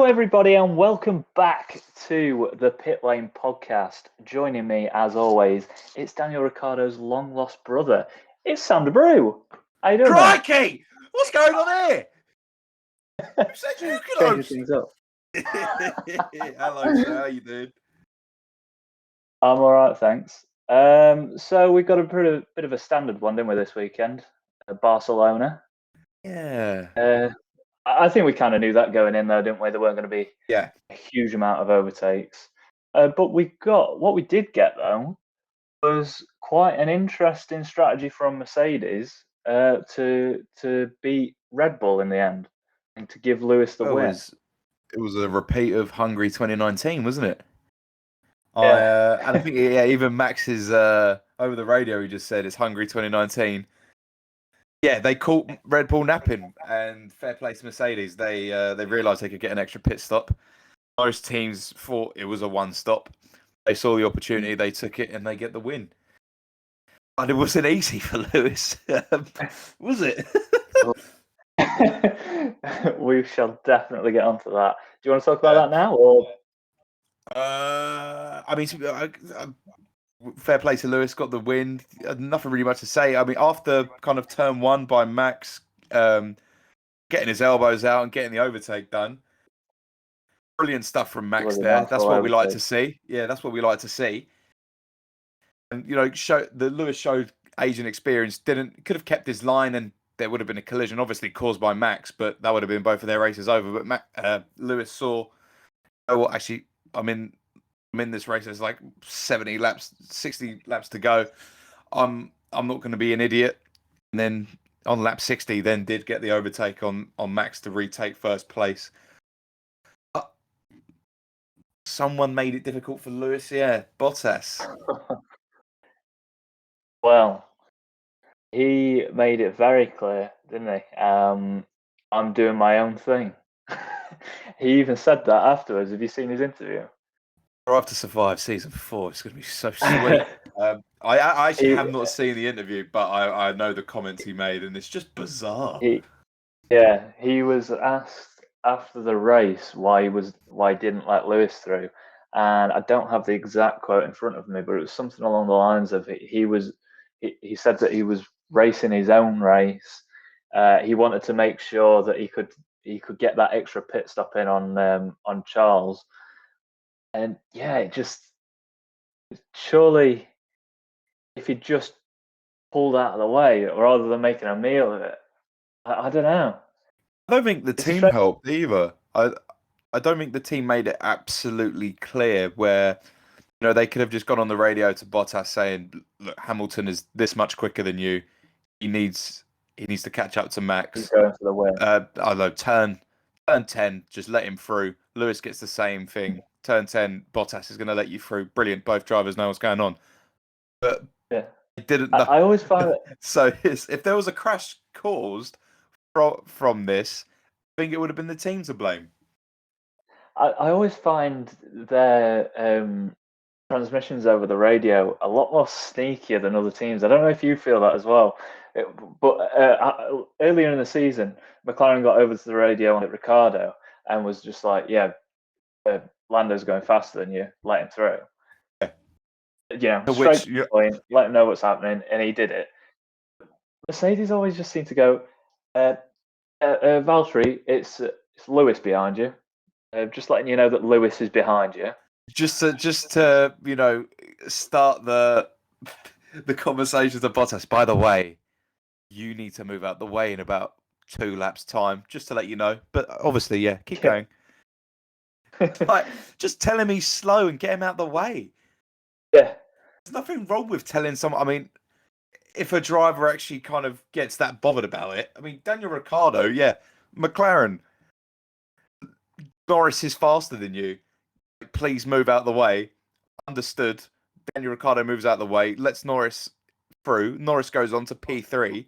everybody, and welcome back to the Pitlane podcast. Joining me, as always, it's Daniel Ricciardo's long-lost brother. It's Sam Brew. How you doing, mate? Crikey! What's going on here? Who said you could Changing host? things up. Hello, sir. How you doing? I'm all right, thanks. So we've got a bit of a standard one, didn't we, this weekend? Barcelona. Yeah. I think we kind of knew that going in, though, didn't we? There weren't going to be Yeah. a huge amount of overtakes. But what we did get, though, was quite an interesting strategy from Mercedes to beat Red Bull in the end and to give Lewis the win. It was a repeat of Hungary 2019, wasn't it? Yeah. And I think even Max's over the radio, he just said it's Hungary 2019. Yeah, they caught Red Bull napping, and fair play to Mercedes. They realised they could get an extra pit stop. Most teams thought it was a one stop. They saw the opportunity, they took it, and they get the win. And it wasn't easy for Lewis, was it? We shall definitely get onto that. Do you want to talk about that now, or? I mean, fair play to Lewis, got the win. Nothing really much to say. I mean, after kind of turn one by Max, getting his elbows out and getting the overtake done. Brilliant stuff from Max there. That's what we like to see. Yeah, that's what we like to see. And Lewis showed age and experience. Could have kept his line, and there would have been a collision, obviously caused by Max, but that would have been both of their races over. But Lewis saw, actually, I'm in this race. There's like 60 laps to go. I'm not going to be an idiot. And then on lap 60, then did get the overtake on Max to retake first place. Someone made it difficult for Lewis. Yeah, Bottas. Well, he made it very clear, didn't he? I'm doing my own thing. He even said that afterwards. Have you seen his interview? Drive to Survive season 4. It's going to be so sweet. I actually have not seen the interview, but I know the comments he made, and it's just bizarre. He was asked after the race why he didn't let Lewis through, and I don't have the exact quote in front of me, but it was something along the lines of he said that he was racing his own race. He wanted to make sure that he could get that extra pit stop in on Charles. And yeah, it just surely if he just pulled out of the way rather than making a meal of it, I don't know. I don't think the team helped either. I don't think the team made it absolutely clear where they could have just gone on the radio to Bottas saying, "Look, Hamilton is this much quicker than you. He needs to catch up to Max. He's going for the win. I don't know, turn 10, just let him through. Lewis gets the same thing. Turn 10, Bottas is going to let you through. Brilliant. Both drivers know what's going on." But it didn't. I always find it. So if there was a crash caused from this, I think it would have been the team to blame. I always find their transmissions over the radio a lot more sneakier than other teams. I don't know if you feel that as well. But earlier in the season, McLaren got over to the radio on Ricciardo and was just like, "Yeah, Lando's going faster than you. Let him through." Straight to the point, let him know what's happening, and he did it. Mercedes always just seem to go, Valtteri, it's Lewis behind you. Just letting you know that Lewis is behind you. Just to start the conversations of Bottas. By the way, you need to move out the way in about 2 laps time, just to let you know. But obviously, yeah, keep going. Like, just tell him he's slow and get him out the way. Yeah. There's nothing wrong with telling someone. I mean, if a driver actually kind of gets that bothered about it. I mean, Daniel Ricciardo, yeah, McLaren, Norris is faster than you. Please move out the way. Understood. Daniel Ricciardo moves out the way. Lets Norris through. Norris goes on to P3.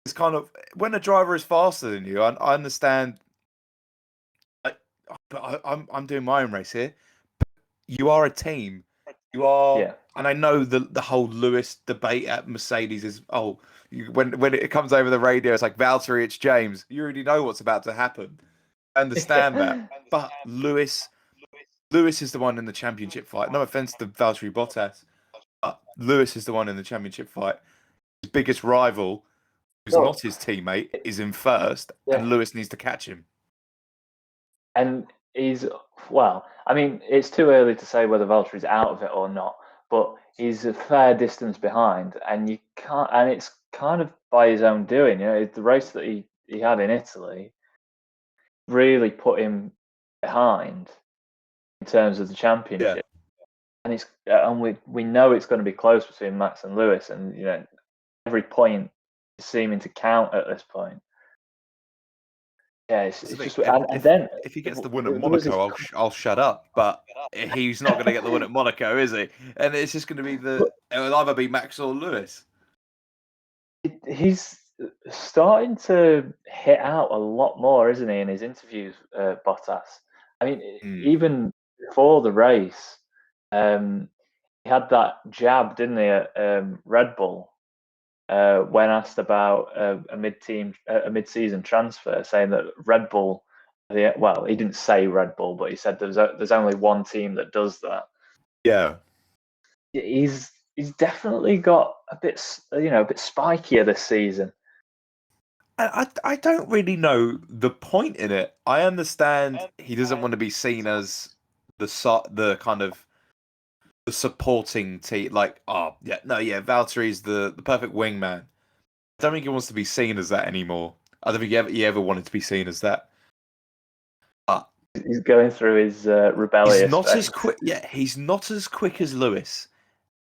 It's kind of when a driver is faster than you. I understand. But I'm doing my own race here. You are a team. You are, and I know the whole Lewis debate at Mercedes is when it comes over the radio, it's like Valtteri, it's James. You already know what's about to happen. I understand that. But Lewis is the one in the championship fight. No offense to Valtteri Bottas, but Lewis is the one in the championship fight. His biggest rival, who's Well, not his teammate, is in first, yeah. and Lewis needs to catch him. And I mean, it's too early to say whether Valtteri's out of it or not, but he's a fair distance behind, and you can't. And it's kind of by his own doing. You know, the race that he had in Italy really put him behind in terms of the championship. And we know it's going to be close between Max and Lewis, and you know every point is seeming to count at this point. Yeah, it's just and then if he gets the win at there was Monaco, I'll shut up. But he's not going to get the win at Monaco, is he? And it's just going to be it will either be Max or Lewis. He's starting to hit out a lot more, isn't he, in his interviews, Bottas? I mean, even before the race, he had that jab, didn't he, at Red Bull when asked about a mid-season transfer, saying that Red Bull. Well, he didn't say Red Bull, but he said there's only one team that does that. Yeah, he's definitely got a bit spikier this season. I don't really know the point in it. I understand he doesn't want to be seen as the kind of the supporting team. Like, Valtteri's the perfect wingman. I don't think he wants to be seen as that anymore. I don't think he ever wanted to be seen as that. But he's going through his rebellious. He's not as quick. Yeah, he's not as quick as Lewis.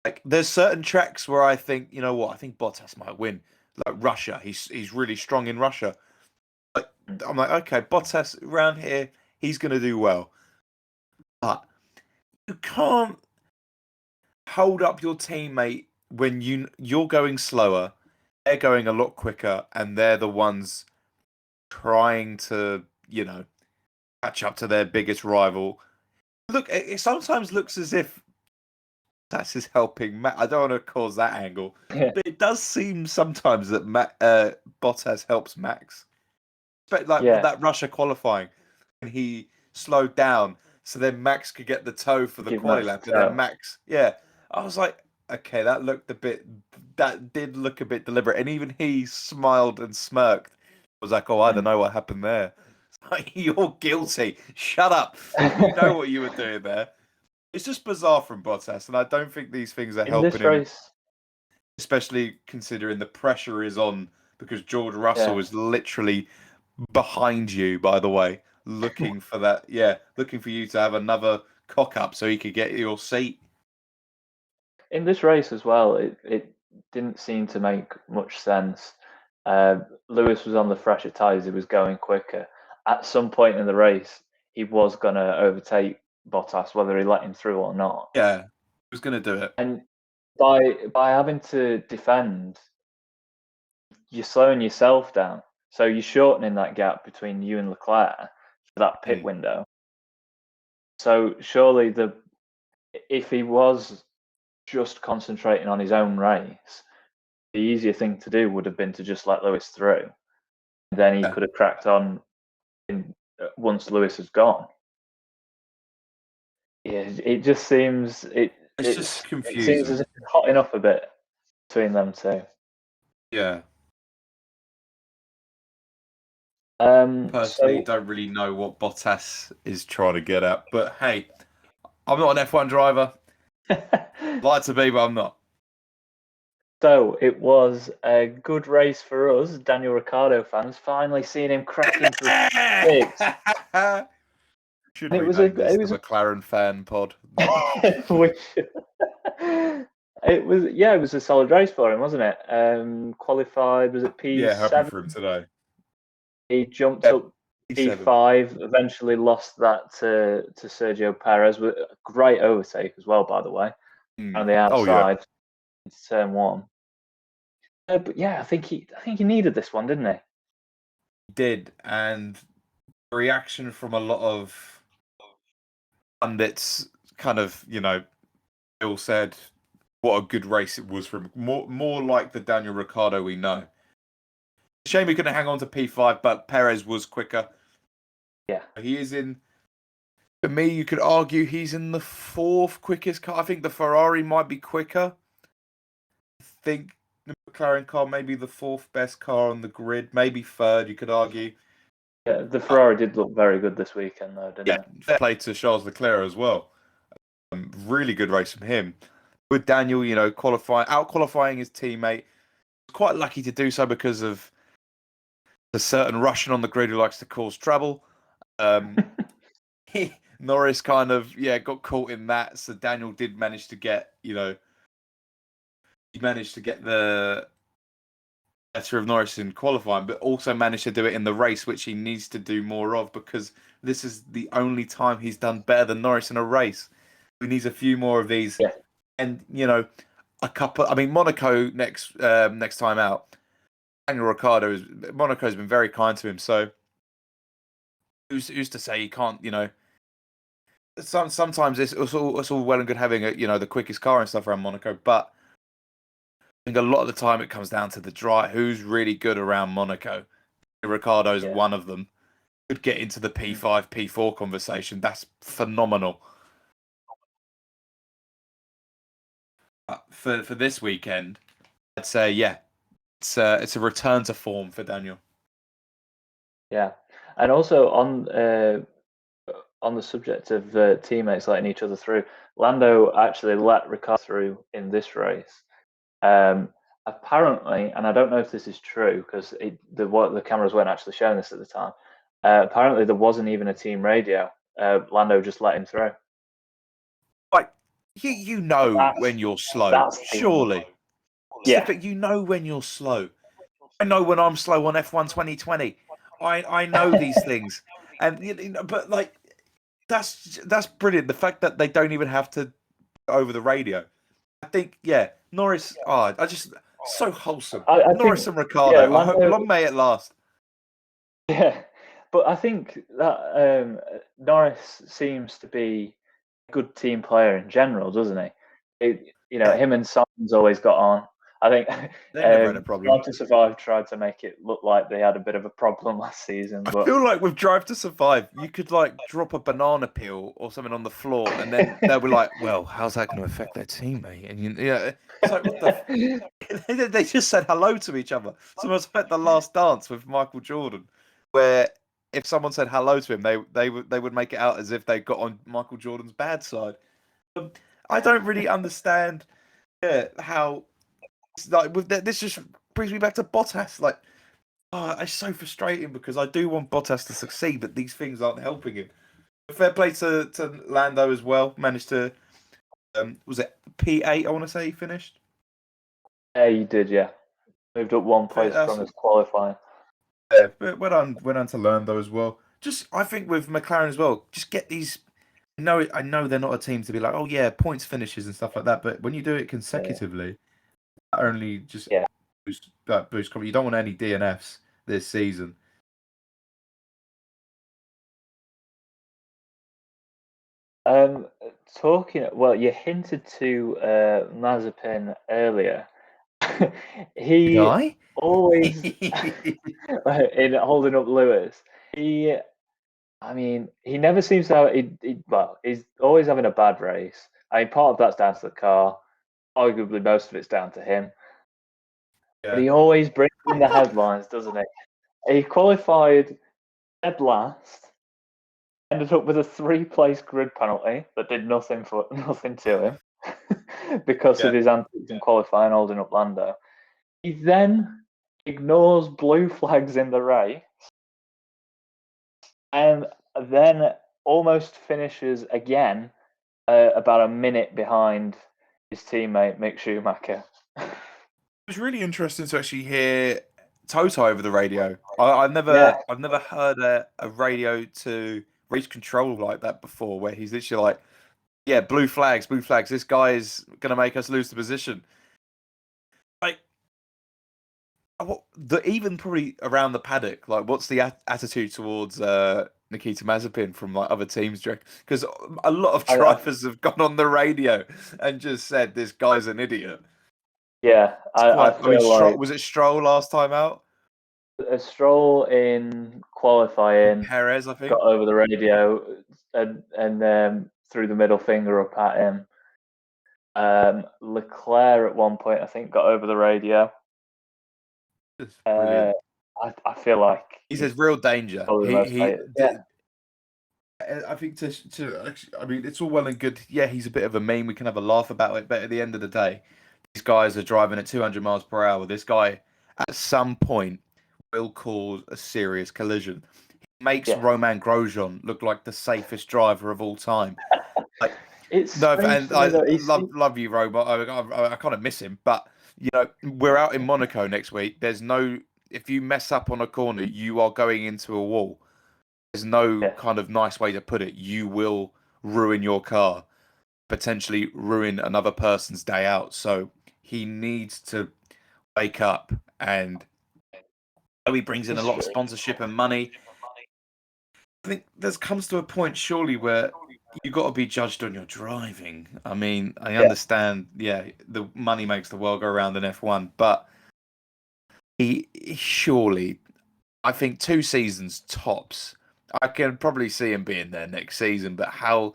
Like, there's certain tracks where I think, you know what, I think Bottas might win. Like Russia, he's really strong in Russia. Like, I'm like, okay, Bottas around here, he's going to do well. But you can't hold up your teammate when you're going slower, they're going a lot quicker, and they're the ones trying to, catch up to their biggest rival. Look, it sometimes looks as if Bottas is helping Matt. I don't want to cause that angle, but it does seem sometimes that Bottas helps Max. But that Russia qualifying, and he slowed down, so then Max could get the toe for the quali lap, and then Max, I was like, okay, that did look a bit deliberate, and even he smiled and smirked. I was like, oh, I don't know what happened there. It's like, you're guilty. Shut up. You know what you were doing there. It's just bizarre from Bottas, and I don't think these things are helping him, especially considering the pressure is on because George Russell is literally behind you, by the way, looking for that. Yeah, looking for you to have another cock up so he could get your seat. In this race as well, it didn't seem to make much sense. Lewis was on the fresher tyres, he was going quicker. At some point in the race, he was going to overtake Bottas, whether he let him through or not. Yeah, he was going to do it. And by having to defend, you're slowing yourself down. So you're shortening that gap between you and Leclerc for that pit window. So surely if he was just concentrating on his own race, the easier thing to do would have been to just let Lewis through. Then he could have cracked on once Lewis has gone. Yeah, it just seems it's just confusing. It seems as if it's hot enough a bit between them two. Yeah. Personally, don't really know what Bottas is trying to get at, but hey, I'm not an F1 driver. I'd like to be, but I'm not. So it was a good race for us, Daniel Ricciardo fans. Finally seeing him cracking through six. Should it was a McLaren fan pod. It was a solid race for him, wasn't it? Qualified, was it P7? Yeah, happy for him today. He jumped up P5, eventually lost that to Sergio Perez with a great overtake as well, by the way, on the outside into turn one. But yeah, I think he needed this one, didn't he? He did, and the reaction from a lot of pundits kind of, all said what a good race it was from more like the Daniel Ricciardo we know. Shame he couldn't hang on to P5, but Perez was quicker. Yeah. He is in. For me, you could argue he's in the 4th quickest car. I think the Ferrari might be quicker. I think the McLaren car may be the 4th best car on the grid, maybe 3rd. You could argue. Yeah, the Ferrari did look very good this weekend, though, didn't Yeah, it? fair play to Charles Leclerc as well. Really good race from him. With Daniel, out qualifying his teammate. Quite lucky to do so because of the certain Russian on the grid who likes to cause trouble. Norris kind of got caught in that, so Daniel did manage to get he managed to get the better of Norris in qualifying, but also managed to do it in the race, which he needs to do more of because this is the only time he's done better than Norris in a race. He needs a few more of these, Yeah. and a couple. I mean, Monaco next time out. Daniel Ricciardo Monaco's been very kind to him, so who's to say he can't? Sometimes it's all well and good having the quickest car and stuff around Monaco, but I think a lot of the time it comes down to the drive. Who's really good around Monaco? Ricciardo's one of them. Could get into the P5, P4 conversation. That's phenomenal. For this weekend, I'd say it's a return to form for Daniel. Yeah, and also on the subject of teammates letting each other through, Lando actually let Ricciardo through in this race. Apparently, and I don't know if this is true because the cameras weren't actually showing this at the time. Apparently, there wasn't even a team radio. Lando just let him through. Like you know when you're slow, surely. Yeah. You know when you're slow. I know when I'm slow on F1 2020. I know these things, and but like that's brilliant. The fact that they don't even have to over the radio. I think Norris. I just so wholesome. I Norris think, and Ricciardo. I hope Lando, long may it last. Yeah, but I think that Norris seems to be a good team player in general, doesn't he? Him and Simon's always got on. I think They never had a problem. Drive to Survive tried to make it look like they had a bit of a problem last season. I But feel like with Drive to Survive, you could like drop a banana peel or something on the floor, and then they'll be like, "Well, how's that going to affect their teammate?" And it's like, what the? They just said hello to each other. So it's like The Last Dance with Michael Jordan, where if someone said hello to him, they would make it out as if they got on Michael Jordan's bad side. I don't really understand how like this just brings me back to Bottas. Like, it's so frustrating because I do want Bottas to succeed, but these things aren't helping him. Fair play to Lando as well. Managed to was it P8? I want to say he finished. Yeah, he did. Yeah, moved up one place from his qualifying. Yeah, but went on to Lando as well. Just I think with McLaren as well, just get these. I know they're not a team to be like, oh yeah, points finishes and stuff like that. But when you do it consecutively, not only just boost. You don't want any DNFs this season. You hinted to Mazepin earlier. He always in holding up Lewis. He never seems to have. He's always having a bad race. I mean, part of that's down to the car. Arguably, most of it's down to him. Yeah. But he always brings in the headlines, doesn't he? He qualified dead last. Ended up with a 3-place grid penalty that did nothing to him because of his antics in qualifying, holding up Lando. He then ignores blue flags in the race and then almost finishes again about a minute behind his teammate Mick Schumacher. It was really interesting to actually hear Toto over the radio. I've never heard a radio to race control like that before, where he's literally like, "Yeah, blue flags. This guy is gonna make us lose the position." Like, even probably around the paddock, like, what's the attitude towards Nikita Mazepin from like other teams? Because a lot of drivers have gone on the radio and just said this guy's an idiot. Yeah, I feel like was it Stroll last time out? a Stroll in qualifying Perez, I think. got over the radio and threw the middle finger up at him. Leclerc at one point, I think, got over the radio. It's brilliant. I feel like He says real danger. probably the most I think I mean, it's all well and good. Yeah, he's a bit of a meme. We can have a laugh about it, but at the end of the day, these guys are driving at 200 miles per hour. This guy, at some point, will cause a serious collision. He makes Romain Grosjean look like the safest driver of all time. Like, it's no, strange and to me I that love you, Roma. I kind of miss him, but you know, we're out in Monaco next week. There's no, if you mess up on a corner, you are going into a wall. There's no kind of nice way to put it. You will ruin your car, potentially ruin another person's day out. So he needs to wake up, and he brings in a lot of sponsorship and money. I think there comes to a point, surely, where you got to be judged on your driving. I mean, I understand, the money makes the world go around in F1, but he surely, I think 2 seasons tops. I can probably see him being there next season, but how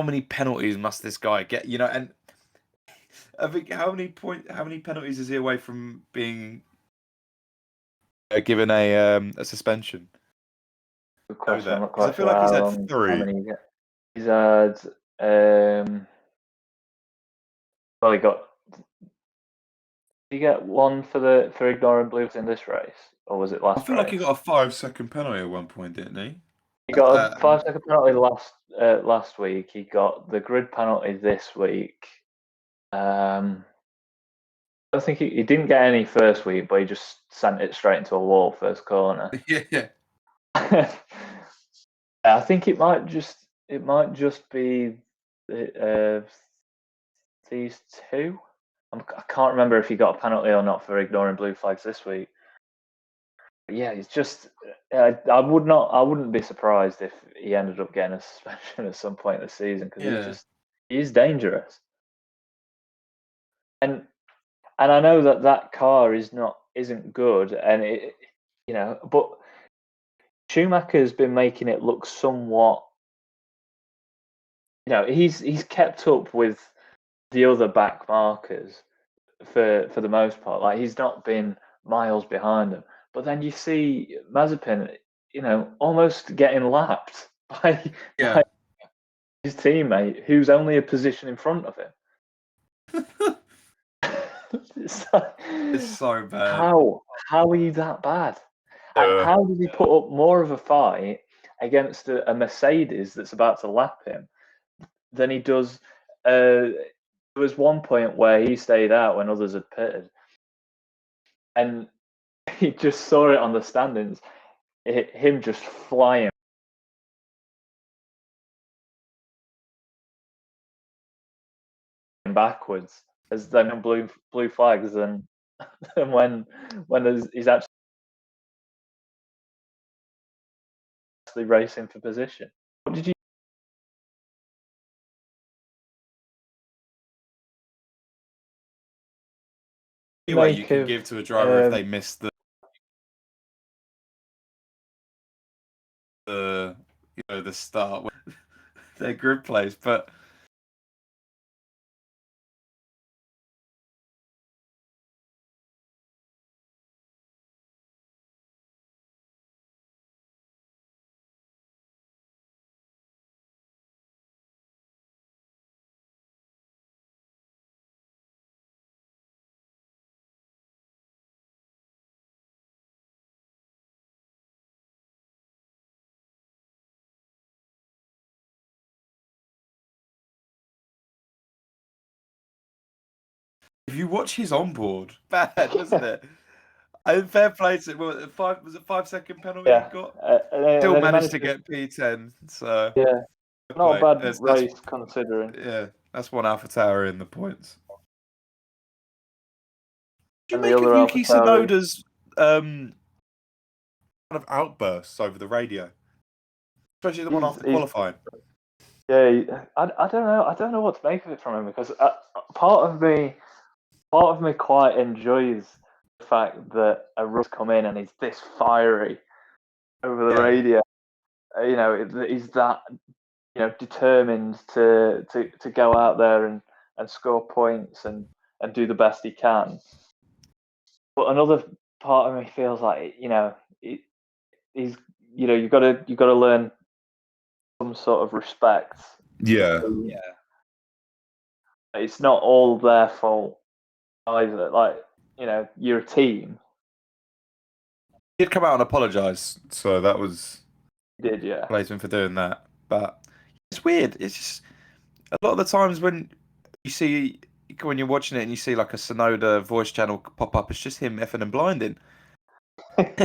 many penalties must this guy get? You know, and I think how many penalties is he away from being given a suspension? good question. I'm not Because I quite feel sure like he's how had 3. how many he get. He's had well, he got. Did he get one for ignoring blues in this race, or was it last race? I feel like he got a 5-second penalty at one point, didn't he? He got a 5-second penalty last week. He got the grid penalty this week. I don't think he didn't get any first week, but he just sent it straight into a wall first corner. Yeah. I think it might just be these two. I can't remember if he got a penalty or not for ignoring blue flags this week. But yeah, it's just I wouldn't be surprised if he ended up getting a suspension at some point this season because he's dangerous. And I know that car isn't good, and but Schumacher's been making it look somewhat. He's kept up with the other back markers for the most part. Like, he's not been miles behind them. But then you see Mazepin, almost getting lapped by his teammate, who's only a position in front of him. It's so bad. How are you that bad? And how does he put up more of a fight against a Mercedes that's about to lap him than he does? There was one point where he stayed out when others had pitted, and he just saw it on the standings. Him just flying backwards as then blue flags, and when he's actually racing for position. What did you? Anyway, you can give to a driver if they miss the start, their grid place, but if you watch his onboard, bad, wasn't it? And fair play to was it 5-second penalty he got? Still managed to get P10, so not a bad race considering. Yeah, that's one Alpha Tower in the points. Do you And make of Yuki Tsunoda's kind of outbursts over the radio, especially the one after qualifying? Yeah, I don't know what to make of it from him, because part of me quite enjoys the fact that a Russ come in and he's this fiery over the radio. He's that determined to go out there and score points and do the best he can. But another part of me feels like he's you've got to learn some sort of respect. Yeah. It's not all their fault either. Like, you're a team. He did come out and apologise, so that was He did, yeah. praise him for doing that. But it's weird. It's just a lot of the times when you're watching it and you see like a Sonoda voice channel pop up, it's just him effing and blinding. And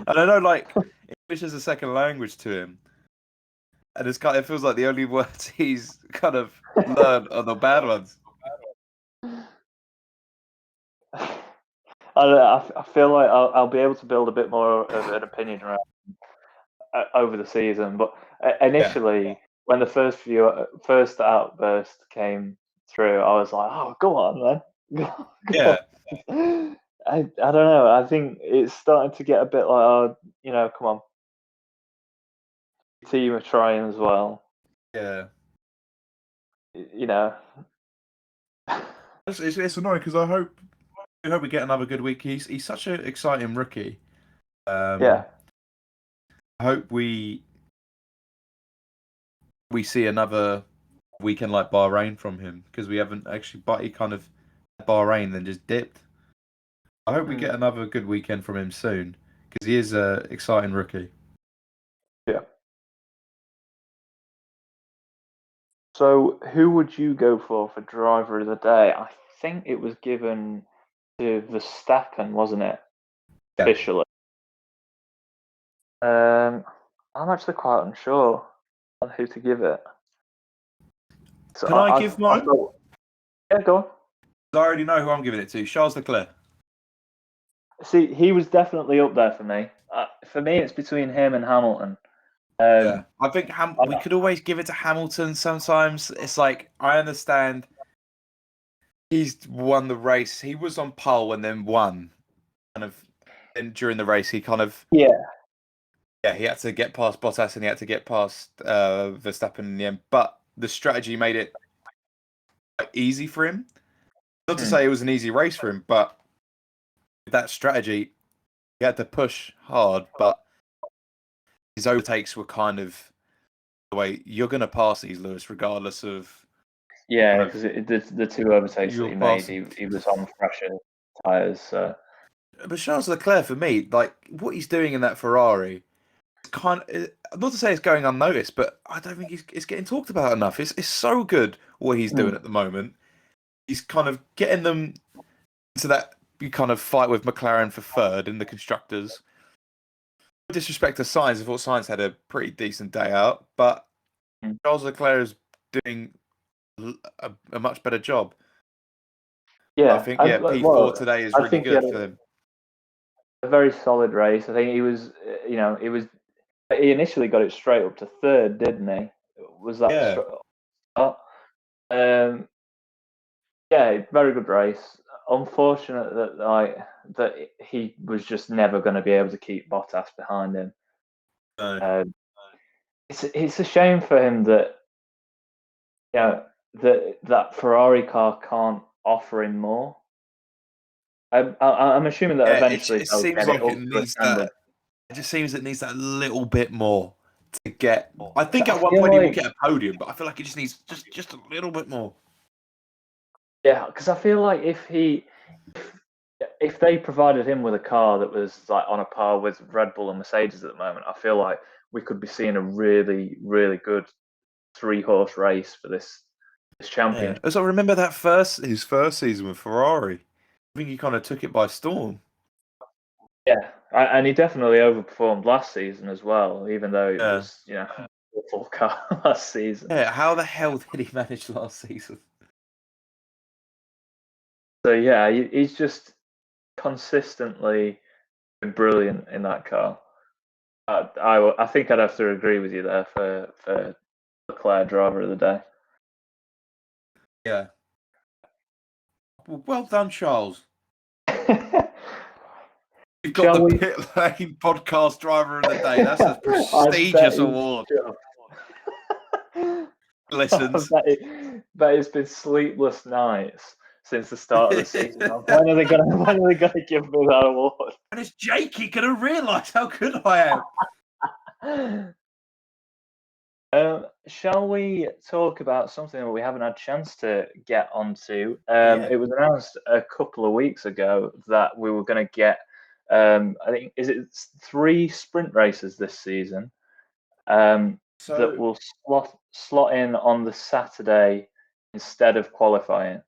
I know, like, English is a second language to him, and it feels like the only words he's kind of learned are the bad ones. I feel like I'll be able to build a bit more of an opinion around over the season, but initially, when the first outburst came through, I was like, "Oh, go on, man!" Go on. I don't know. I think it's starting to get a bit like, "Oh, come on, your team are trying as well." Yeah. It's annoying because I hope we get another good week. He's such an exciting rookie. Yeah. I hope we see another weekend like Bahrain from him, because we haven't actually. But he kind of Bahrain then just dipped. I hope we get another good weekend from him soon, because he is an exciting rookie. Yeah. So, who would you go for driver of the day? I think it was given to Verstappen, wasn't it? Yeah. Officially. I'm actually quite unsure on who to give it. So Can I give mine? Yeah, go on. I already know who I'm giving it to. Charles Leclerc. See, he was definitely up there for me. For me, it's between him and Hamilton. Yeah, I think we could always give it to Hamilton. Sometimes it's like, I understand he's won the race. He was on pole and then won. And during the race, he kind of he had to get past Bottas and he had to get past Verstappen in the end. But the strategy made it easy for him. Not to say it was an easy race for him, but with that strategy, he had to push hard. But his overtakes were kind of the way you're going to pass these, Lewis, regardless of. Yeah, because the two overtakes that he made, he was on fresher tyres. So. But Charles Leclerc, for me, like what he's doing in that Ferrari, kind of, not to say it's going unnoticed, but I don't think it's getting talked about enough. It's so good what he's doing at the moment. He's kind of getting them into that kind of fight with McLaren for third in the constructors. No disrespect to Sainz, I thought Sainz had a pretty decent day out, but Charles Leclerc is doing a much better job. Yeah, I think P4 today is really good for them. A very solid race. I think he was, he initially got it straight up to third, didn't he? Was that start? Yeah, very good race. Unfortunate that he was just never going to be able to keep Bottas behind him. No. It's a shame for him that that Ferrari car can't offer him more. I'm assuming that eventually it seems like it needs that. It just seems it needs that little bit more to get. I think at one point he will get a podium, but I feel like it just needs just a little bit more. Yeah, because I feel like if they provided him with a car that was like on a par with Red Bull and Mercedes at the moment, I feel like we could be seeing a really, really good 3-horse race for this championship. So I remember his first season with Ferrari. I think he kind of took it by storm. Yeah, and he definitely overperformed last season as well, even though it was a full car last season. Yeah, how the hell did he manage last season? So yeah, he's just consistently brilliant in that car. I think I'd have to agree with you there for Leclerc driver of the day. Yeah. Well done, Charles. We got the Pitlane podcast driver of the day. That's a prestigious award. Listens. But it's been sleepless nights since the start of the season. When are they gonna give me that award? And is Jakey gonna realise how good I am? Shall we talk about something that we haven't had a chance to get onto? It was announced a couple of weeks ago that we were going to get, I think, is it 3 sprint races this season that will slot in on the Saturday instead of qualifying.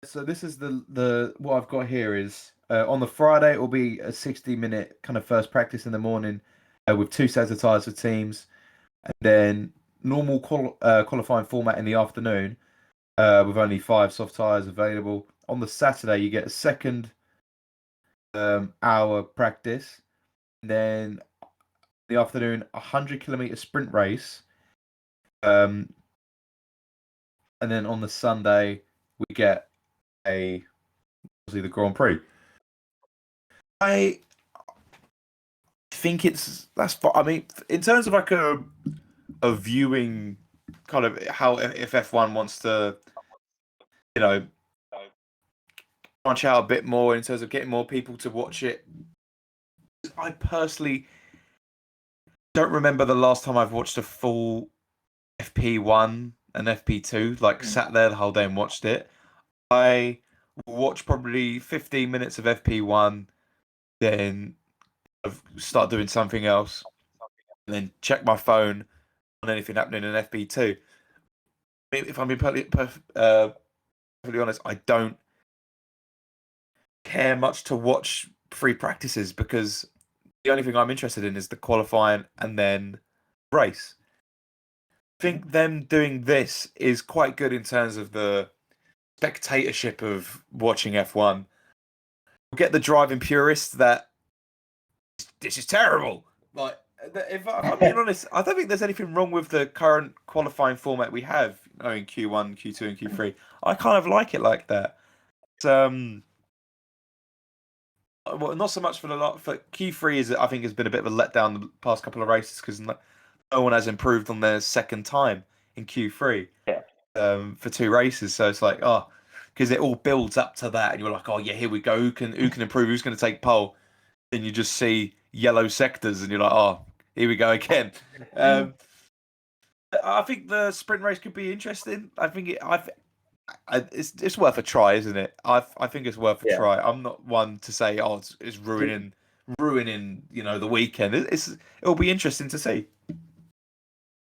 So this is the what I've got here is on the Friday it will be a 60-minute kind of first practice in the morning with 2 sets of tyres for teams, and then normal qualifying format in the afternoon with only 5 soft tyres available. On the Saturday you get a second hour practice, and then in the afternoon 100-kilometer sprint race, and then on the Sunday we get obviously the Grand Prix. I think that's fine. I mean, in terms of like a viewing kind of how if F1 wants to, branch out a bit more in terms of getting more people to watch it. I personally don't remember the last time I've watched a full FP1 and FP2, like sat there the whole day and watched it. I watch probably 15 minutes of FP1, then start doing something else, and then check my phone on anything happening in FP2. If I'm being perfectly honest, I don't care much to watch free practices because the only thing I'm interested in is the qualifying and then race. I think them doing this is quite good in terms of the spectatorship of watching F1. We'll get the driving purists that this is terrible. Like, if I'm being honest, I don't think there's anything wrong with the current qualifying format we have in Q1, Q2, and Q3. I kind of like it like that. It's, well, not so much for Q3 I think has been a bit of a letdown the past couple of races because no one has improved on their second time in Q3 for 2 races. So it's like, because it all builds up to that, and you're like, oh yeah, here we go. Who can improve? Who's going to take pole? Then you just see yellow sectors, and you're like, oh, here we go again. I think the sprint race could be interesting. I think it's worth a try, isn't it? I think it's worth a try. I'm not one to say, oh, it's ruining the weekend. It'll be interesting to see.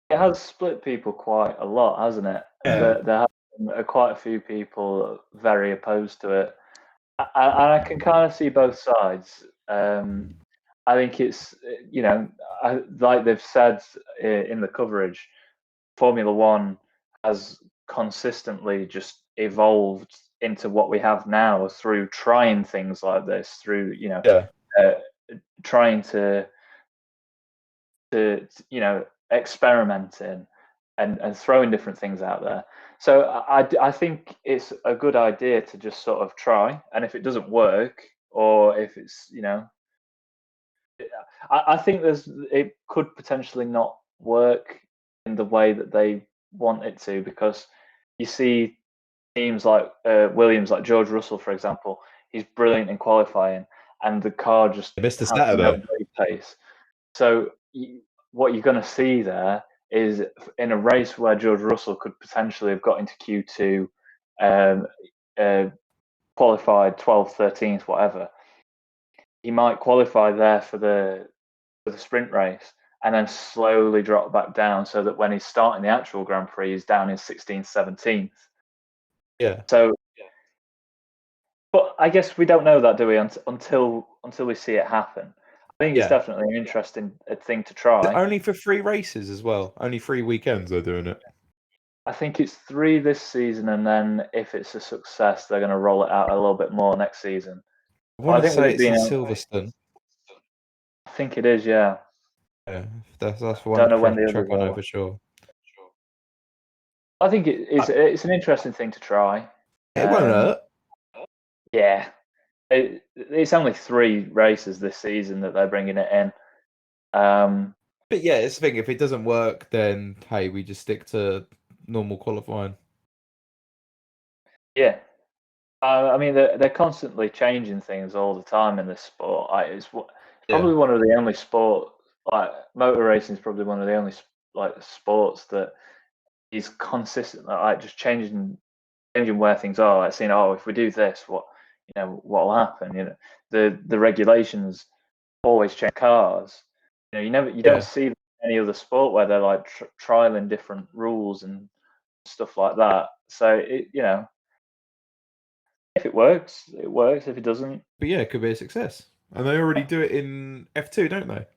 It has split people quite a lot, hasn't it? Yeah. There have been quite a few people very opposed to it. And I can kind of see both sides. I think it's, like they've said in the coverage, Formula One has consistently just evolved into what we have now through trying things like this, through, trying to experimenting and throwing different things out there. So I think it's a good idea to just sort of try, and if it doesn't work, or if it's I think it could potentially not work in the way that they want it to, because you see teams like Williams, like George Russell, for example, he's brilliant in qualifying, and the car just missed the Saturday pace. So what you're going to see there is in a race where George Russell could potentially have got into Q2, qualified 12th, 13th, whatever. He might qualify there for the sprint race and then slowly drop back down, so that when he's starting the actual Grand Prix, he's down in 16th, 17th. Yeah. So, but I guess we don't know that, do we? Until we see it happen. I think it's definitely an interesting thing to try. Only for 3 races as well. Only 3 weekends they're doing it. I think it's 3 this season, and then if it's a success, they're going to roll it out a little bit more next season. I want to say it's in Silverstone. I think it is, yeah. Yeah, that's one track I know for sure. I think it's an interesting thing to try. It won't hurt. Yeah. It's only 3 races this season that they're bringing it in. But yeah, it's the thing. If it doesn't work, then hey, we just stick to normal qualifying. Yeah, I mean they're constantly changing things all the time in this sport. It's probably one of the only sport, like motor racing is probably one of the only like sports that is consistently like just changing where things are. Like saying, oh, if we do this, what will happen? The regulations always change cars. You don't see any other sport where they're like trialing different rules and stuff like that. So if it works, it works. If it doesn't, But yeah, it could be a success. And they already do it in F2, don't they?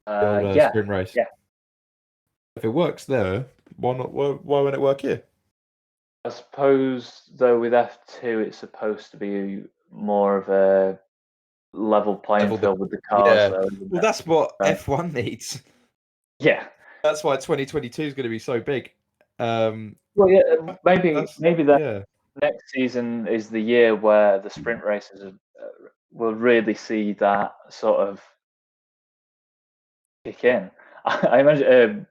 The old yeah, sprint race. yeah. If it works there, why not? Why won't it work here? I suppose though with F2, it's supposed to be more of a level playing field with the cars. Yeah. Though, Well, that's what F1 needs. Yeah. That's why 2022 is going to be so big. Well, yeah, maybe that yeah. next season is the year where the sprint races will really see that sort of kick in. I imagine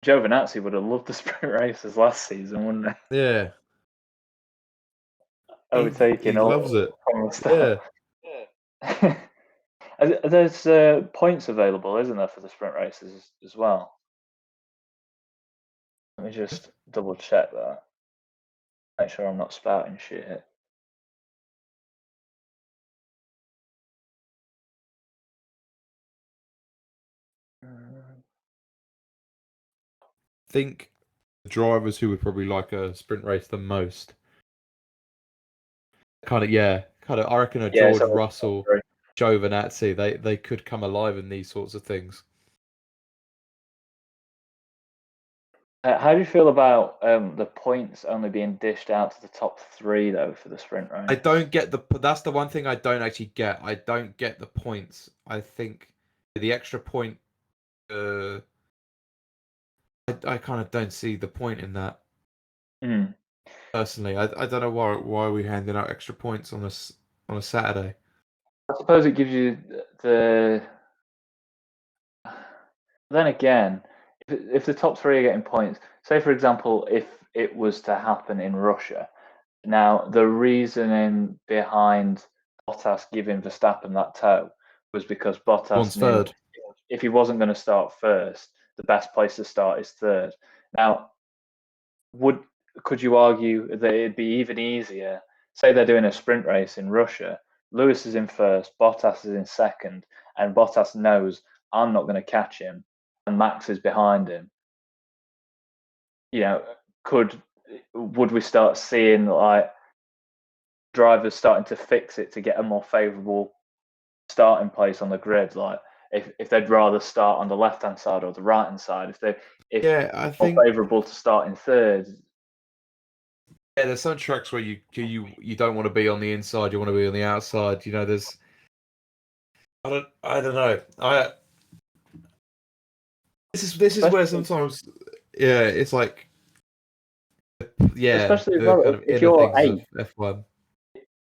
Giovinazzi would have loved the sprint races last season, wouldn't he? Yeah. Overtaking he loves it. from the start. Yeah. There's points available, isn't there, for the sprint races as well? Let me just double check that. Make sure I'm not spouting shit. Think the drivers who would probably like a sprint race the most. I reckon George Russell, Giovinazzi, they could come alive in these sorts of things. How do you feel about the points only being dished out to the top 3 though for the sprint race? I don't get that's the one thing I don't actually get. I don't get the points. I think the extra point. I kind of don't see the point in that. Personally, I don't know why are we handing out extra points on a Saturday. I suppose it gives you the. Then again, if the top 3 are getting points, say for example, if it was to happen in Russia, now the reasoning behind Bottas giving Verstappen that toe was because Bottas knew third. if he wasn't going to start first, the best place to start is third. Now, could you argue that it'd be even easier? Say they're doing a sprint race in Russia. Lewis is in first, Bottas is in second, and Bottas knows I'm not going to catch him, and Max is behind him. Would we start seeing like drivers starting to fix it to get a more favourable starting place on the grid? Like if they'd rather start on the left hand side or the right hand side, if I it's think more favourable to start in third. Yeah, there's some tracks where you don't want to be on the inside, you want to be on the outside. There's I don't know. This is where sometimes it's like Especially the kind of if inner you're things eighth. of F1.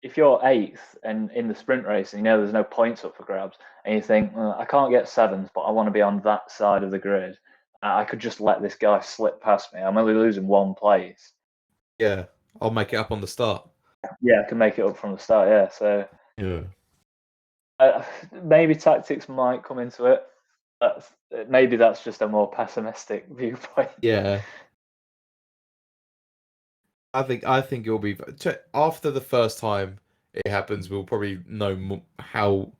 If you're eighth and in the sprint race, and there's no points up for grabs, and you think I can't get seventh, but I want to be on that side of the grid. I could just let this guy slip past me. I'm only losing 1 place. Yeah, I'll make it up on the start. Yeah, I can make it up from the start. Yeah, so maybe tactics might come into it. Maybe that's just a more pessimistic viewpoint. Yeah, I think it'll be after the first time it happens. We'll probably know how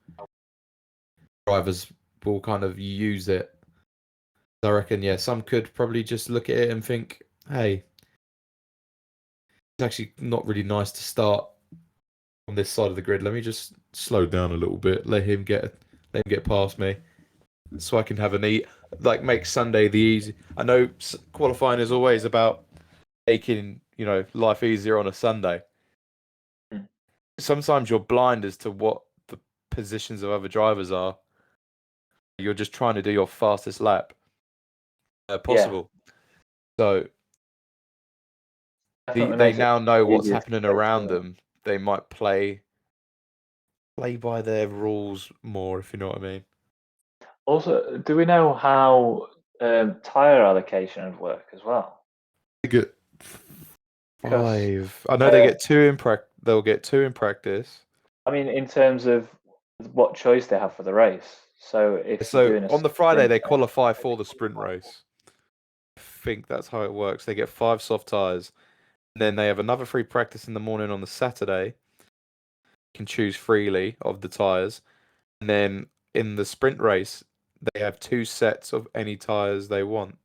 drivers will kind of use it. I reckon, some could probably just look at it and think, hey, it's actually not really nice to start on this side of the grid. Let me just slow down a little bit. Let him get past me, so I can have an eat. Like make Sunday the easy. I know qualifying is always about making life easier on a Sunday. Sometimes you're blind as to what the positions of other drivers are. You're just trying to do your fastest lap possible. Yeah. So they now know what's happening around them. they might play by their rules more, if you know what I mean. Also, do we know how tire allocation would work as well? They get 'Cause, 5. I know they get 2 in They'll get 2 in practice. I mean, in terms of what choice they have for the race. So if you're So doing a on the Friday, sprint they race, qualify for the sprint race. I think that's how it works. They get 5 soft tires. And then they have another free practice in the morning on the Saturday. You can choose freely of the tires. And then in the sprint race, they have 2 sets of any tires they want.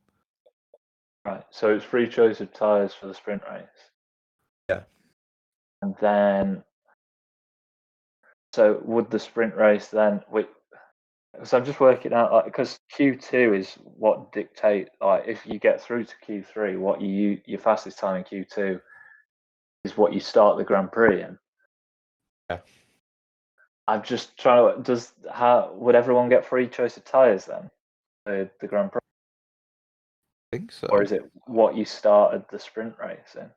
right? So it's free choice of tires for the sprint race. Yeah. And then, so would the sprint race then? So I'm just working out, like, because Q2 is what dictate, like, if you get through to Q3, what your fastest time in Q2 is what you start the Grand Prix in. Yeah. I'm just trying to. Would everyone get free choice of tires then? The Grand Prix, I think so. or is it what you started the sprint race in? I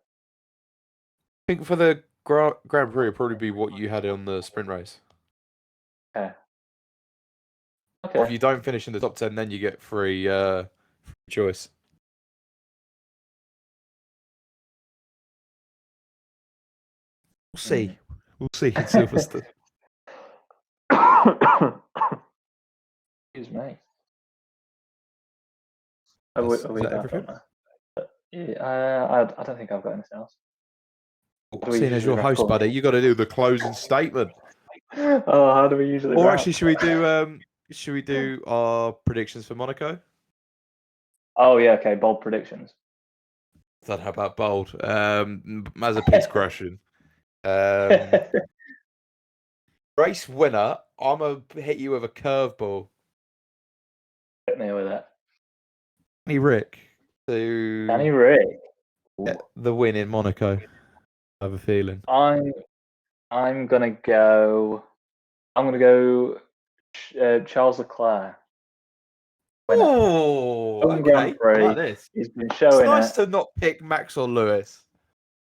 think for the Grand Prix, it'd probably be what you had on the sprint race. Okay. Or if you don't finish in the top 10, then you get free choice. We'll see. We'll see in Silverstone. Excuse me. Is that everything? I don't think I've got anything else. Seeing as your host, buddy, you got to do the closing statement. Oh, how do we usually? Or wrap? actually, should we do our predictions for Monaco? Oh yeah, okay. Bold predictions. How about bold? Mazepin's crashing. Race winner. I'm gonna hit you with a curveball. Hit me with it. Danny Rick to Danny Rick. get the win in Monaco. I have a feeling. I'm gonna go. Charles Leclerc. Winner. Oh, okay. Grand Prix. I like this. He's been showing. It's nice to not pick Max or Lewis.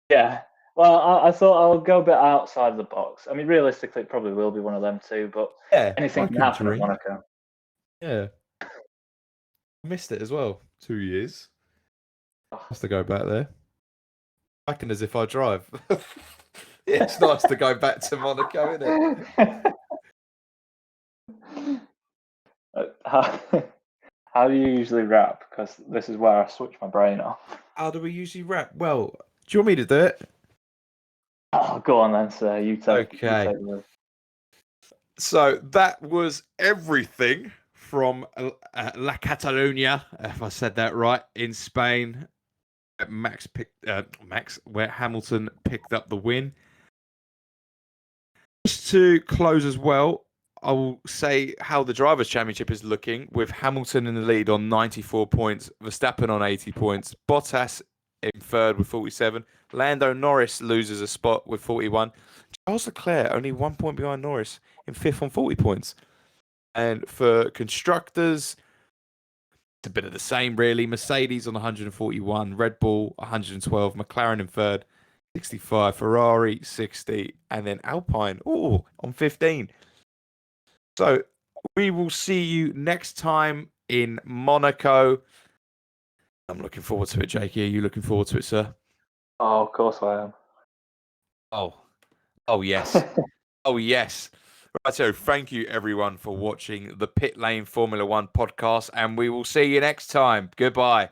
Yeah. Well, I thought I'll go a bit outside of the box. I mean, realistically, it probably will be one of them two, but anything can happen at Monaco. Yeah. I missed it as well. 2 years. Has to go back there. Acting as if I drive. Yeah, it's nice to go back to Monaco, isn't it? How do you usually wrap? Because this is where I switch my brain off. How do we usually wrap? Well, do you want me to do it? Oh, go on then, sir. You take. Okay. You take the... So that was everything from La Catalunya, if I said that right, in Spain. Where Hamilton picked up the win. Just to close as well, I will say how the Drivers' Championship is looking, with Hamilton in the lead on 94 points, Verstappen on 80 points, Bottas in third with 47, Lando Norris loses a spot with 41, Charles Leclerc only 1 point behind Norris in fifth on 40 points. And for constructors, it's a bit of the same, really. Mercedes on 141, Red Bull 112, McLaren in third, 65, Ferrari 60, and then Alpine on 15. So we will see you next time in Monaco. I'm looking forward to it, Jakey. Are you looking forward to it, sir? Oh, of course I am. Oh yes. Oh yes. Right, so thank you everyone for watching the Pitlane Formula One podcast, and we will see you next time. Goodbye.